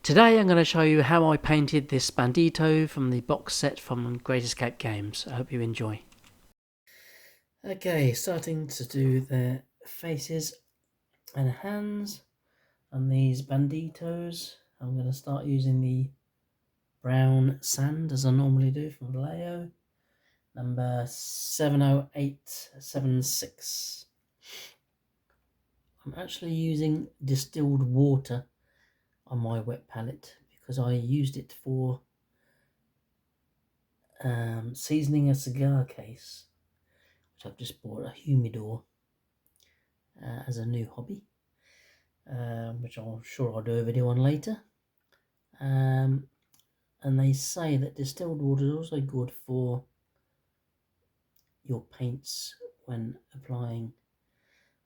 Today I'm going to show you how I painted this Bandito from the box set from Great Escape Games. I hope you enjoy. Okay, starting to do the faces and hands on these Banditos. I'm going to start using the brown sand as I normally do from Vallejo, number 70876. I'm actually using distilled water on my wet palette because I used it for seasoning a cigar case, which I've just bought, a humidor, as a new hobby, which I'm sure I'll do a video on later. And they say that distilled water is also good for your paints when applying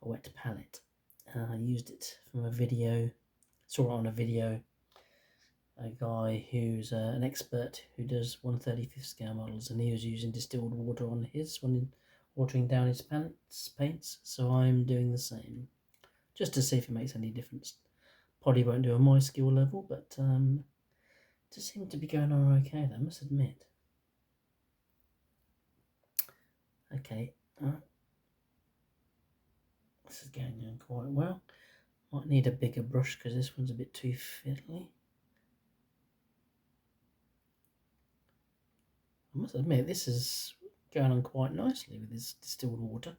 a wet palette. I used it from a video, saw it on a video, a guy who's an expert who does 1/35 scale models, and he was using distilled water on his when watering down his paints, so I'm doing the same, just to see if it makes any difference. Probably won't do on my skill level, but it does seem to be going on okay, I must admit. Okay, this is going on quite well. Might need a bigger brush because this one's a bit too fiddly. I must admit, this is going on quite nicely with this distilled water.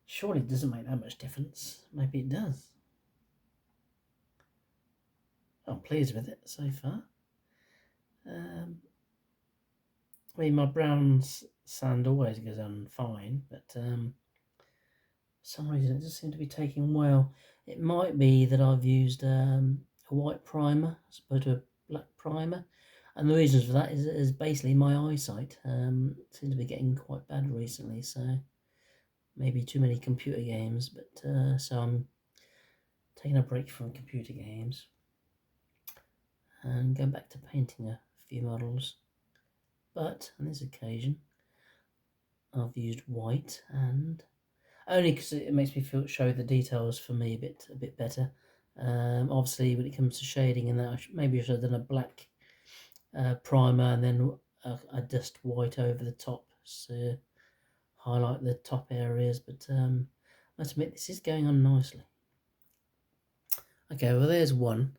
Surely it doesn't make that much difference. Maybe it does. I'm pleased with it so far. I mean, my brown sand always goes on fine, but for some reason it doesn't seem to be taking well. It might be that I've used a white primer as opposed to a black primer, and the reasons for that is basically my eyesight seems to be getting quite bad recently, so maybe too many computer games, but so I'm taking a break from computer games and going back to painting a few models. But on this occasion I've used white, and only because it makes me show the details for me a bit better. Obviously when it comes to shading and that, maybe I should have done a black primer and then a dust white over the top to highlight the top areas, but I must admit this is going on nicely. Okay, well there's one.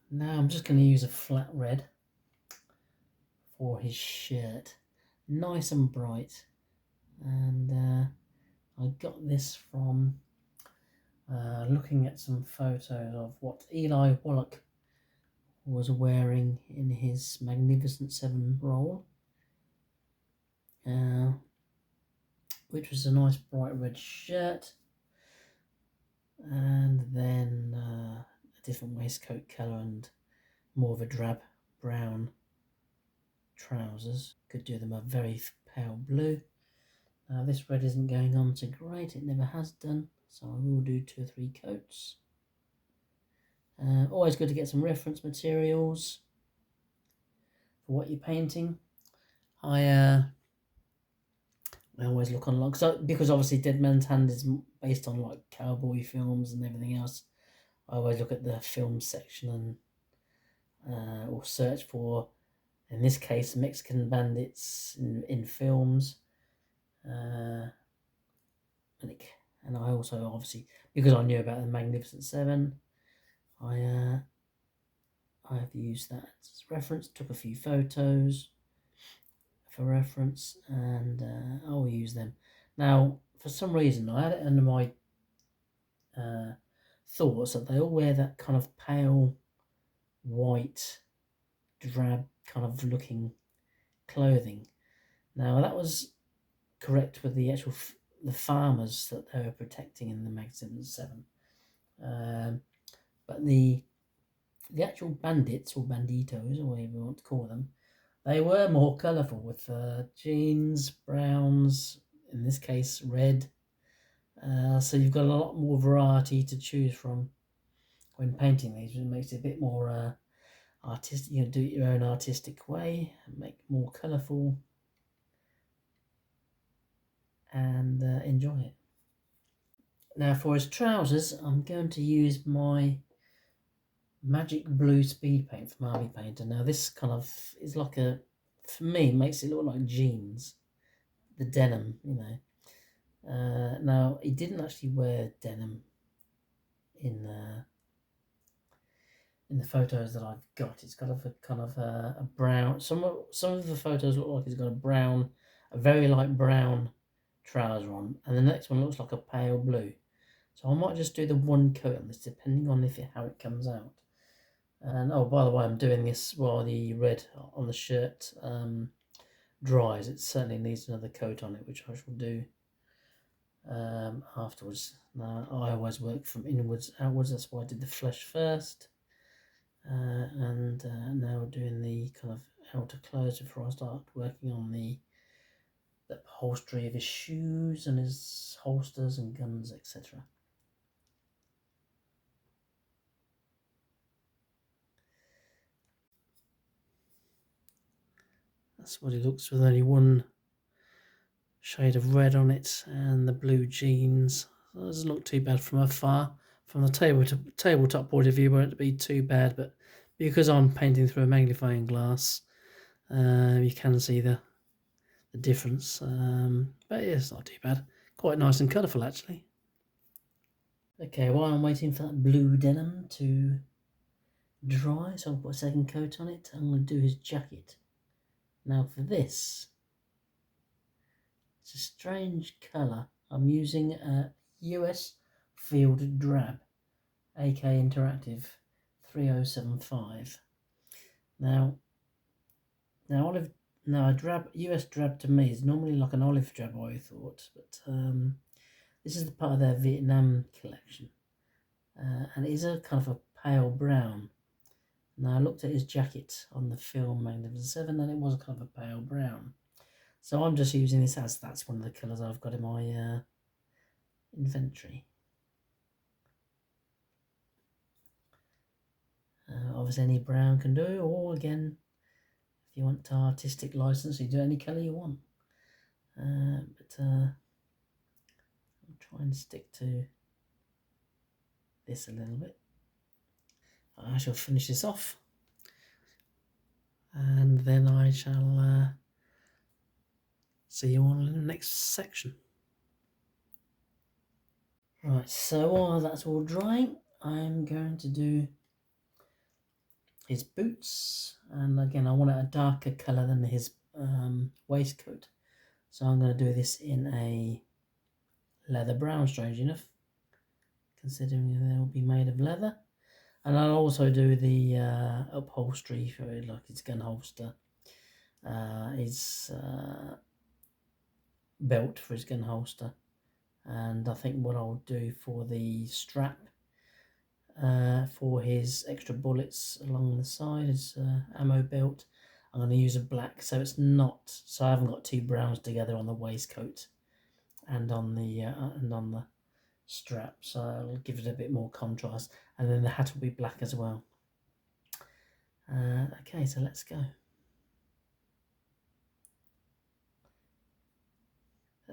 Now I'm just going to use a flat red for his shirt, nice and bright, and I got this from looking at some photos of what Eli Wallach was wearing in his Magnificent Seven role, which was a nice bright red shirt, and then a different waistcoat colour and more of a drab brown trousers. Could do them a very pale blue. Now this red isn't going on so great, it never has done, so I will do 2 or 3 coats. Always good to get some reference materials for what you're painting. I always look online, because obviously Dead Man's Hand is based on like cowboy films and everything else. I always look at the film section and or search for, in this case, Mexican bandits in films. And I also, obviously, because I knew about the Magnificent Seven, I have used that as reference, took a few photos for reference, and I will use them. Now, for some reason, I had it under my thoughts that they all wear that kind of pale white, drab kind of looking clothing. Now, that was correct with the actual the farmers that they were protecting in the Magnificent Seven, but the actual bandits, or banditos, or whatever you want to call them, they were more colourful with jeans, browns, in this case red, so you've got a lot more variety to choose from when painting these. It makes it a bit more artistic. You know, do it your own artistic way, make more colourful, and enjoy it. Now for his trousers, I'm going to use my Magic Blue Speed Paint from Harvey Painter. Now this kind of is like a, for me, makes it look like jeans. The denim, you know. Now he didn't actually wear denim in the photos that I've got. It's got a kind of a brown. Some of the photos look like he's got a very light brown trouser on, and the next one looks like a pale blue. So I might just do the one coat on this, depending on how it comes out. And oh, by the way, I'm doing this while the red on the shirt dries. It certainly needs another coat on it, which I shall do afterwards. Now, I always work from inwards outwards. That's why I did the flesh first. And now doing the kind of outer clothes before I start working on the upholstery of his shoes and his holsters and guns, etc. That's what he looks with only one shade of red on it and the blue jeans. So it doesn't look too bad from afar. From the tabletop point of view, it won't be too bad, but because I'm painting through a magnifying glass, you can see the difference. But yeah, it's not too bad. Quite nice and colourful, actually. Okay, while I'm waiting for that blue denim to dry, so I'll put a second coat on it, I'm going to do his jacket. Now for this, it's a strange colour. I'm using a US Field Drab, AK Interactive 3075. Now a drab, US drab to me is normally like an olive drab, I thought, but this is the part of their Vietnam collection, and it is a kind of a pale brown. Now I looked at his jacket on the film Magnificent 7, and it was kind of a pale brown. So I'm just using this as that's one of the colours I've got in my inventory. Obviously any brown can do, or again, if you want artistic license, you do any colour you want. But I'll try and stick to this a little bit. I shall finish this off, and then I shall see you all in the next section. Right, so while that's all drying, I'm going to do his boots, and again I want it a darker colour than his waistcoat, so I'm going to do this in a leather brown, strange enough, considering they'll be made of leather. And I'll also do the upholstery for like his gun holster, his belt for his gun holster, and I think what I'll do for the strap for his extra bullets along the side, his ammo belt, I'm going to use a black, so I haven't got two browns together on the waistcoat and on the strap, so I'll give it a bit more contrast, and then the hat will be black as well. Okay, so let's go.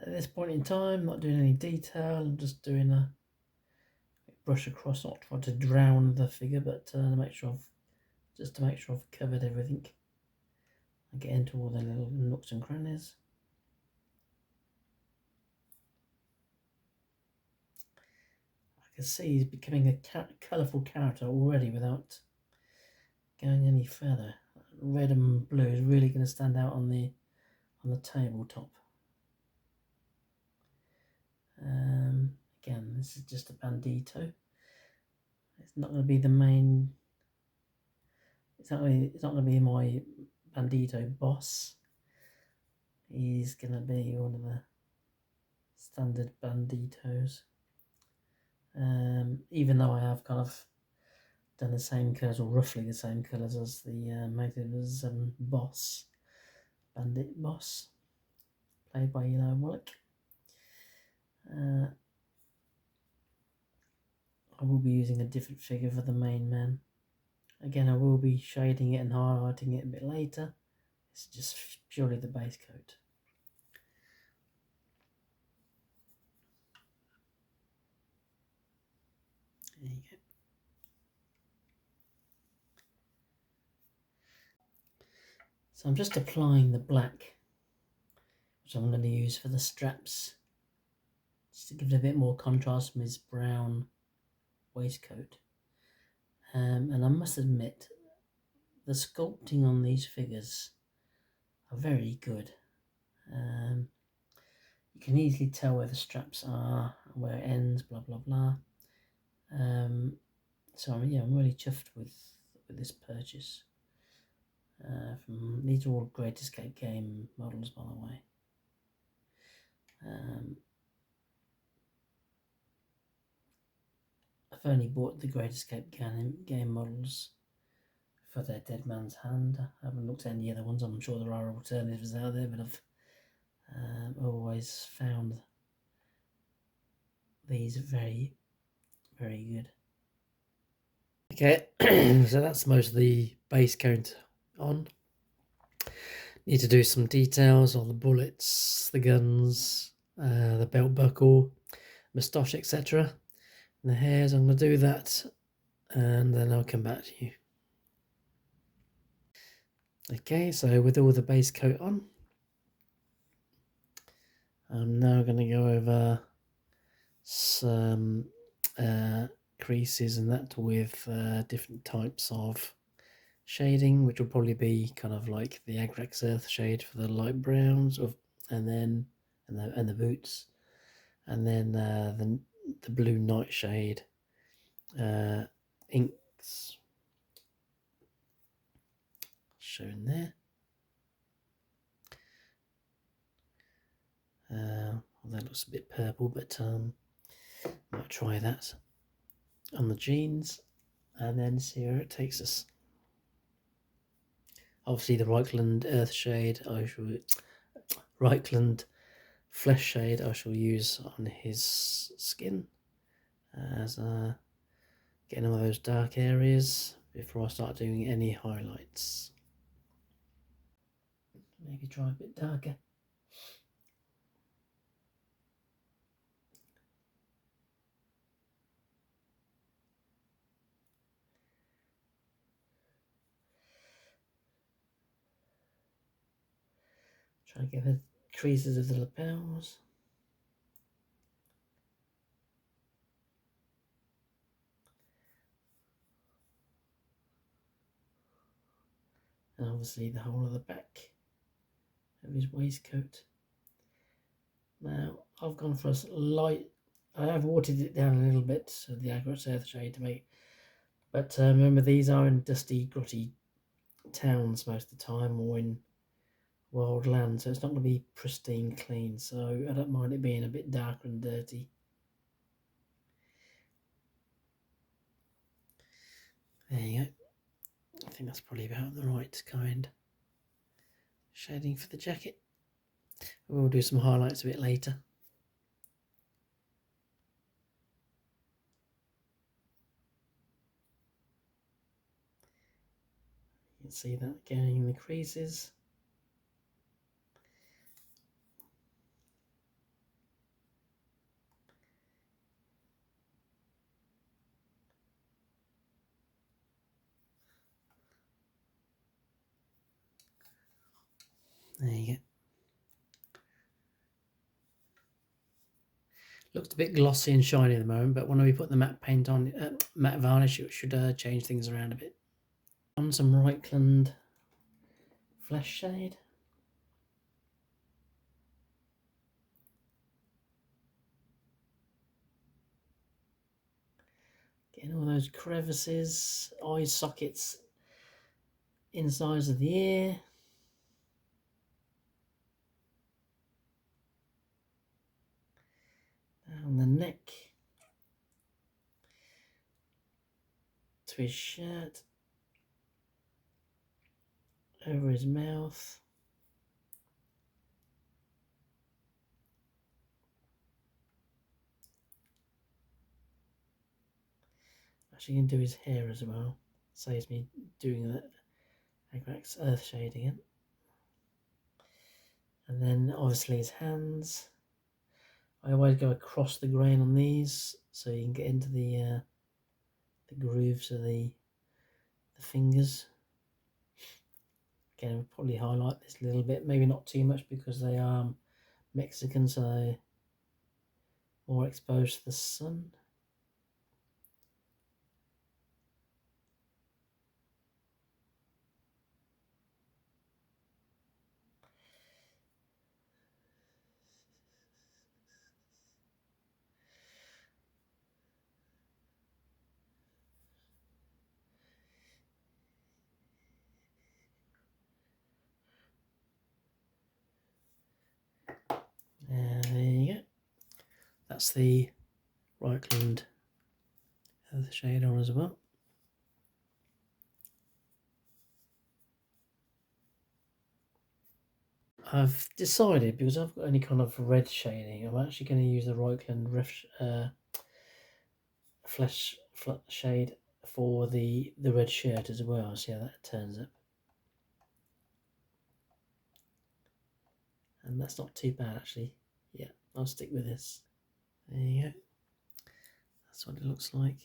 At this point in time, not doing any detail, I'm just doing a brush across, not trying to drown the figure, but to make sure I've covered everything. I get into all the little nooks and crannies. I can see he's becoming a colourful character already without going any further. Red and blue is really going to stand out on the tabletop. Again, this is just a Bandito. It's not going to be the main. It's not going to be my Bandito boss. He's going to be one of the standard Banditos. Even though I have kind of done the same colours, or roughly the same colours as the Magnificent boss, Bandit boss, played by Eli Wallach. I will be using a different figure for the main man. Again, I will be shading it and highlighting it a bit later. It's just purely the base coat. There you go. So I'm just applying the black, which I'm going to use for the straps, just to give it a bit more contrast from his brown waistcoat. And I must admit, the sculpting on these figures are very good. You can easily tell where the straps are, where it ends, blah blah blah. So I'm really chuffed with this purchase. These are all Great Escape game models, by the way. I've only bought the Great Escape game models for their Dead Man's Hand. I haven't looked at any other ones. I'm sure there are alternatives out there, but I've always found these very, very good. Okay, so that's most of the base coat on. Need to do some details on the bullets, the guns, the belt buckle, moustache, etc. And the hairs, I'm going to do that, and then I'll come back to you. Okay, so with all the base coat on, I'm now going to go over some creases and that with different types of shading, which will probably be kind of like the Agrax Earth shade for the light browns, and the boots, and then the blue nightshade inks shown there. Well, that looks a bit purple, but might try that on the jeans and then see where it takes us. Obviously the Reichland Earth shade, Reichland Flesh shade I shall use on his skin as getting all those dark areas before I start doing any highlights. Maybe try a bit darker. Try to get the creases of the lapels. And obviously the whole of the back of his waistcoat. Now I've gone for a light, I have watered it down a little bit, so the Agrax Earth shade to make, but remember these are in dusty, grotty towns most of the time, or in wild land, so it's not going to be pristine clean, so I don't mind it being a bit darker and dirty. There you go. I think that's probably about the right kind shading for the jacket. We'll do some highlights a bit later. You can see that going in the creases. There you go. Looks a bit glossy and shiny at the moment, but when we put the matte paint on, matte varnish, it should change things around a bit. On some Reichland Flesh shade. Getting all those crevices, eye sockets, insides of the ear. Down the neck. To his shirt. Over his mouth. Actually, you can do his hair as well. Saves me doing that Agrax Earth shade again. And then obviously his hands. I always go across the grain on these so you can get into the grooves of the fingers. Again, we'll probably highlight this a little bit, maybe not too much because they are Mexican, so they're more exposed to the sun. There you go. That's the Reichland the shade on as well. I've decided, because I've got any kind of red shading, I'm actually going to use the Reichland flesh shade for the red shirt as well. See how that turns up. And that's not too bad actually. Yeah, I'll stick with this. There you go. That's what it looks like.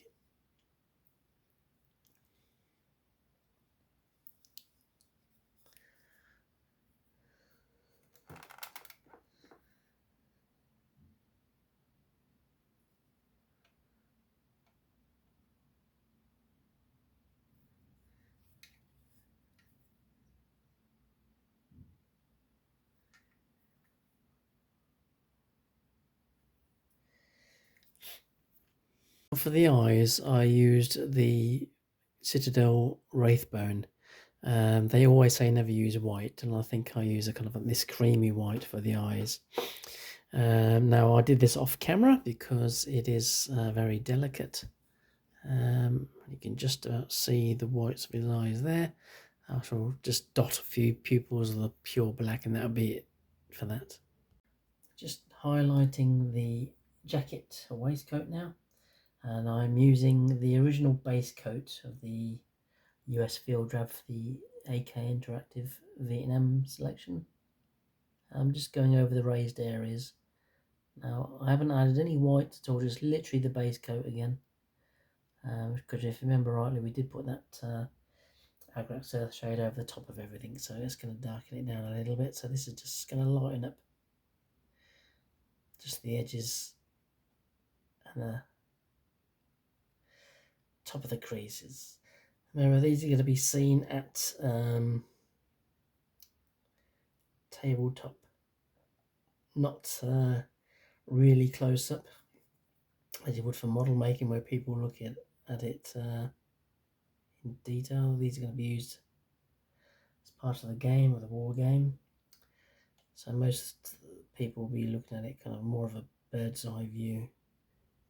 For the eyes, I used the Citadel Wraithbone. They always say never use white, and I think I use a kind of this creamy white for the eyes. Now I did this off camera because it is very delicate. You can just about see the whites of his eyes there. I shall just dot a few pupils of the pure black, and that'll be it for that. Just highlighting the jacket or waistcoat now, and I'm using the original base coat of the US Field Drab for the AK Interactive Vietnam selection. I'm just going over the raised areas. Now I haven't added any white at all, just literally the base coat again. Because if you remember rightly, we did put that Agrax Earth shade over the top of everything, so it's going to darken it down a little bit. So this is just going to lighten up just the edges and the top of the creases. Remember, these are going to be seen at tabletop, not really close up as you would for model making, where people look at it in detail. These are going to be used as part of the game, or the war game, so most people will be looking at it kind of more of a bird's eye view.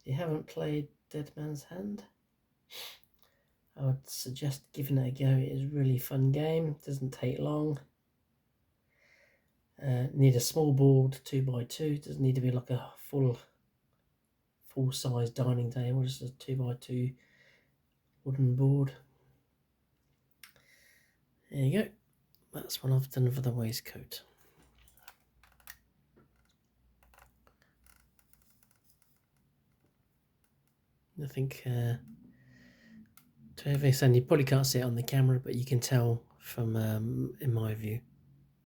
If you haven't played Dead Man's Hand, I would suggest giving it a go. It is a really fun game. It doesn't take long. Need a small board, 2x2. It doesn't need to be like a full size dining table, just a 2x2 wooden board. There you go. That's what I've done for the waistcoat. I think to every extent, you probably can't see it on the camera, but you can tell from in my view.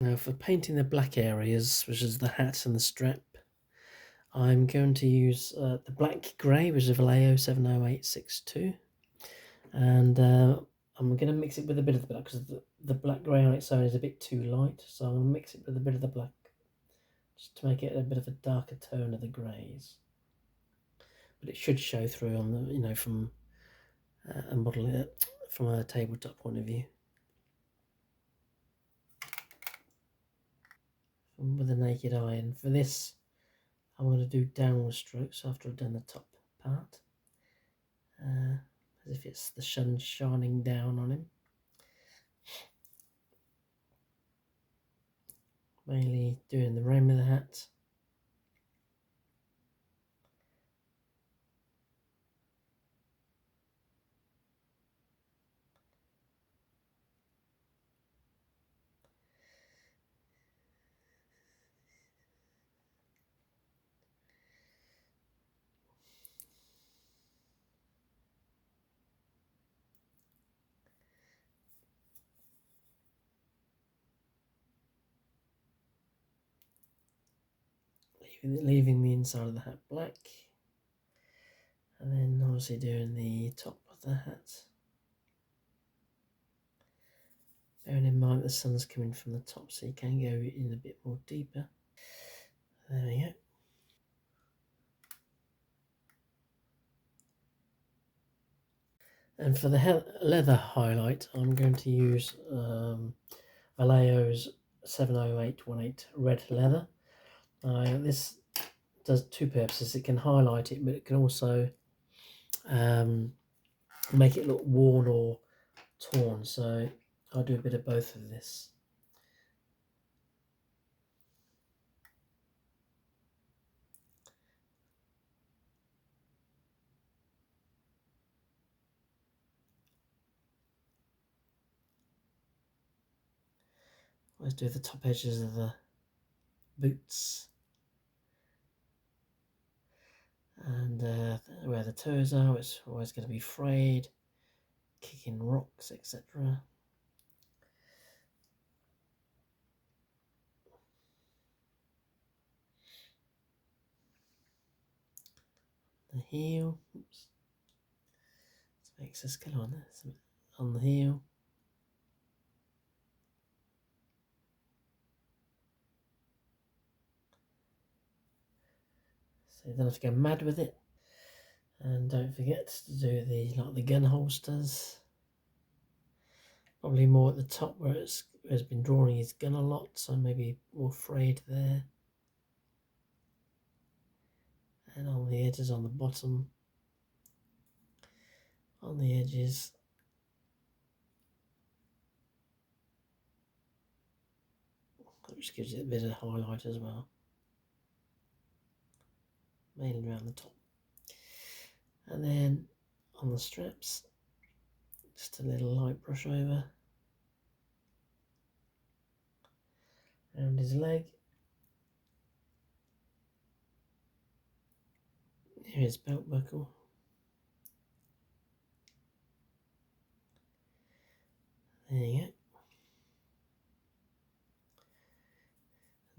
Now for painting the black areas, which is the hat and the strap, I'm going to use the black grey, which is Vallejo 70862, and I'm going to mix it with a bit of the black, because the black grey on its own is a bit too light, so I'm going to mix it with a bit of the black, just to make it a bit of a darker tone of the greys. But it should show through on the, you know, from a model, from a tabletop point of view. With a naked eye, and for this I'm going to do downward strokes after I've done the top part, as if it's the sun shining down on him. Mainly doing the rim of the hat. leaving the inside of the hat black, and then obviously doing the top of the hat. Bearing in mind the sun's coming from the top, so you can go in a bit more deeper. There we go. And for the leather highlight, I'm going to use Vallejo's 70818 red leather. This does two purposes. It can highlight it, but it can also make it look worn or torn. So I'll do a bit of both of this. Let's do the top edges of the boots. And where the toes are, it's always going to be frayed, kicking rocks, etc. The heel, oops, let's make this colour on this, on the heel. So you don't have to go mad with it. And don't forget to do the gun holsters. Probably more at the top where it's been drawing his gun a lot, so maybe more frayed there. And on the edges on the bottom, on the edges. Which gives it a bit of highlight as well. Mainly around the top. And then on the straps, just a little light brush over. Around his leg. Here his belt buckle. There you go.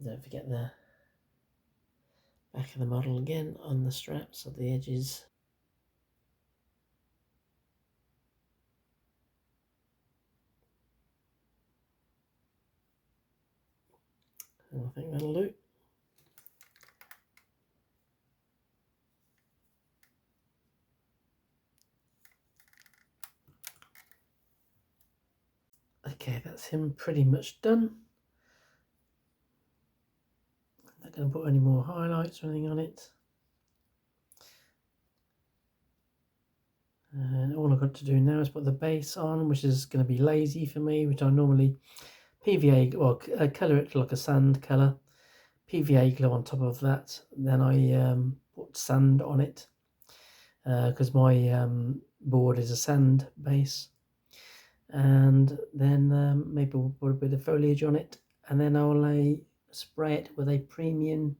Don't forget the back of the model again on the straps at the edges. And I think that'll do. Okay, that's him pretty much done. I'm not going to put any more highlights or anything on it. And all I've got to do now is put the base on, which is going to be lazy for me, which I normally PVA, well, colour it like a sand colour. PVA glue on top of that. Then I put sand on it because my board is a sand base. And then maybe we'll put a bit of foliage on it, and then I'll spray it with a premium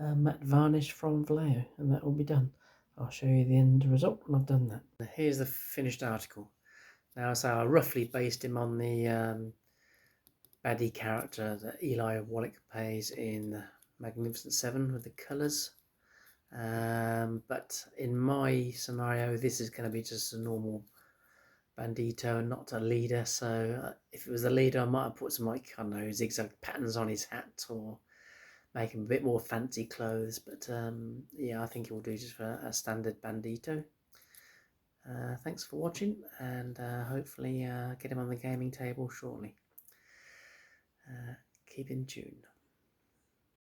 matte varnish from Vallejo, and that will be done. I'll show you the end result when I've done that. Here's the finished article. Now, so I roughly based him on the baddie character that Eli Wallach plays in Magnificent Seven with the colours. But in my scenario, this is going to be just a normal Bandito and not a leader. So if it was a leader, I might have put some, like, I don't know, zigzag patterns on his hat or make him a bit more fancy clothes. But yeah, I think it will do just for a standard Bandito. Thanks for watching, and hopefully get him on the gaming table shortly. Keep in tune.